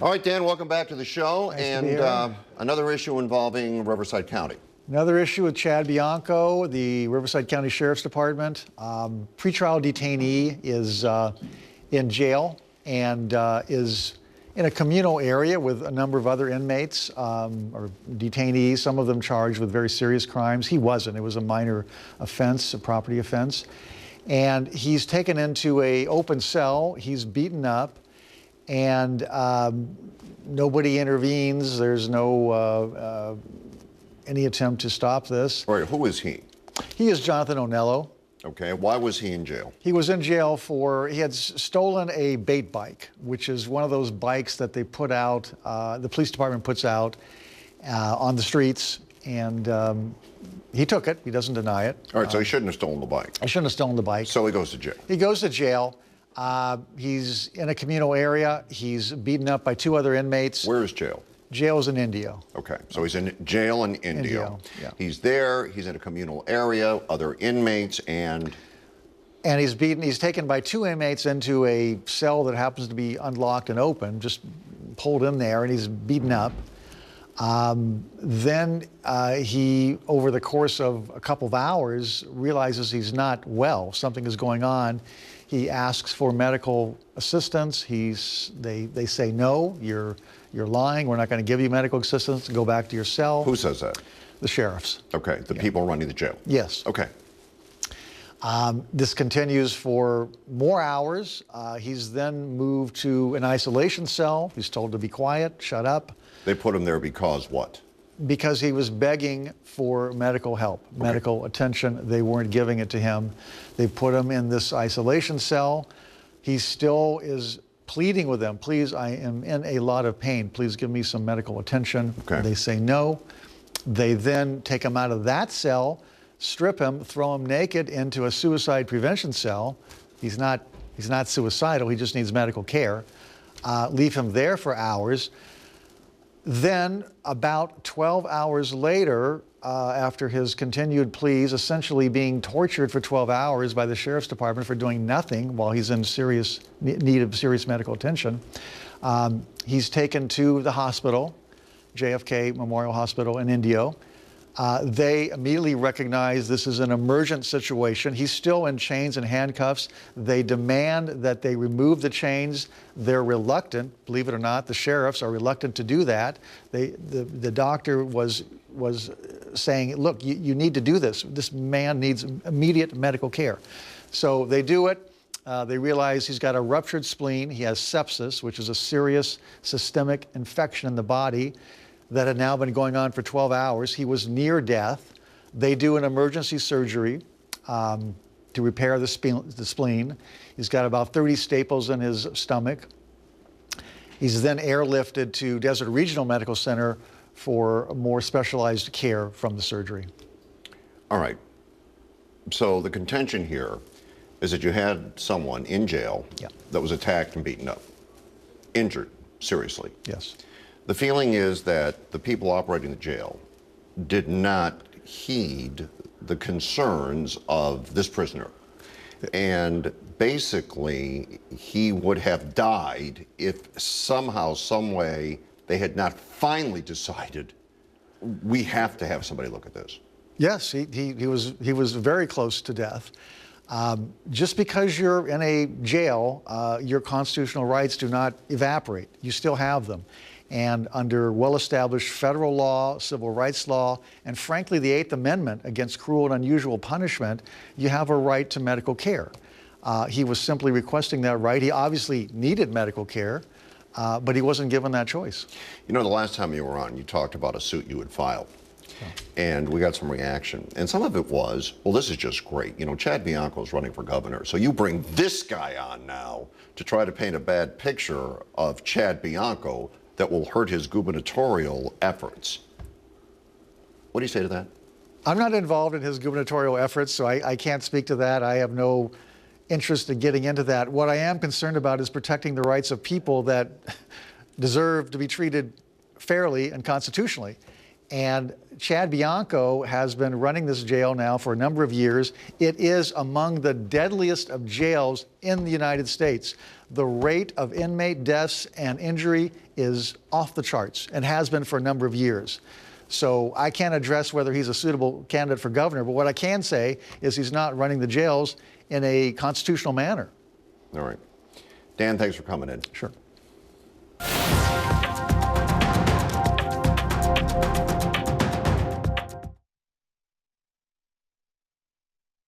All right, Dan, welcome back to the show. Nice and to be here. Another issue involving Riverside County. Another issue with Chad Bianco, the Riverside County Sheriff's Department. Pretrial detainee is in jail and is in a communal area with a number of other inmates or detainees, some of them charged with very serious crimes. He wasn't. It was a minor offense, a property offense. And he's taken into an open cell. He's beaten up, and nobody intervenes. There's no any attempt to stop this. All right, who is he? He is Johnathin Onello. Okay, why was he in jail? He was in jail for, he had stolen a bait bike, which is one of those bikes that they put out, the police department puts out on the streets, and he took it. He doesn't deny it. All right, so he shouldn't have stolen the bike. I shouldn't have stolen the bike. So he goes to jail. He goes to jail. He's in a communal area. He's beaten up by two other inmates. Where is jail? Jail is in Indio. Okay, so he's in jail in Indio. Yeah. He's there, he's in a communal area, other inmates, and he's beaten, he's taken by two inmates into a cell that happens to be unlocked and open, just pulled in there, and he's beaten up. Then he, over the course of a couple of hours, realizes he's not well. Something is going on. He asks for medical assistance. They say, no, you're lying. We're not going to give you medical assistance. Go back to your cell. who says that? The sheriffs. Okay, the people running the jail. Yes. Okay. This continues for more hours. He's then moved to an isolation cell. He's told to be quiet, shut up. They put him there because what? Because he was begging for medical help, medical attention. They weren't giving it to him. They put him in this isolation cell. He still is pleading with them, please, I am in a lot of pain. Please give me some medical attention. Okay. They say no. They then take him out of that cell, strip him, throw him naked into a suicide prevention cell. He's not suicidal, he just needs medical care. Leave him there for hours. Then, about 12 hours later, after his continued pleas, essentially being tortured for 12 hours by the Sheriff's Department for doing nothing while he's in serious need of serious medical attention, he's taken to the hospital, JFK Memorial Hospital in Indio. They immediately recognize this is an emergent situation. He's still in chains and handcuffs. They demand that they remove the chains. They're reluctant, believe it or not. The sheriffs are reluctant to do that. The doctor was saying, look, you need to do this. This man needs immediate medical care. So they do it. They realize he's got a ruptured spleen. He has sepsis, which is a serious systemic infection in the body that had now been going on for 12 hours. He was near death. They do an emergency surgery to repair the spleen. He's got about 30 staples in his stomach. He's then airlifted to Desert Regional Medical Center for more specialized care from the surgery. All right. So the contention here is that you had someone in jail that was attacked and beaten up, injured seriously. Yes. The feeling is that the people operating the jail did not heed the concerns of this prisoner. And basically, he would have died if somehow, some way, they had not finally decided, we have to have somebody look at this. Yes, he was very close to death. Just because you're in a jail, your constitutional rights do not evaporate. You still have them. And under well-established federal law, civil rights law, and frankly the 8th Amendment against cruel and unusual punishment, you have a right to medical care. He was simply requesting that right. He obviously needed medical care, but he wasn't given that choice. You know, the last time you were on, you talked about a suit you had filed. And we got some reaction. And some of it was, well, this is just great. You know, Chad Bianco is running for governor. So you bring this guy on now to try to paint a bad picture of Chad Bianco that will hurt his gubernatorial efforts. What do you say to that? I'm not involved in his gubernatorial efforts, so I can't speak to that. I have no interest in getting into that. What I am concerned about is protecting the rights of people that deserve to be treated fairly and constitutionally. And Chad Bianco has been running this jail now for a number of years. It is among the deadliest of jails in the United States. The rate of inmate deaths and injury is off the charts and has been for a number of years. So I can't address whether he's a suitable candidate for governor, but what I can say is he's not running the jails in a constitutional manner. All right. Dan, thanks for coming in. Sure.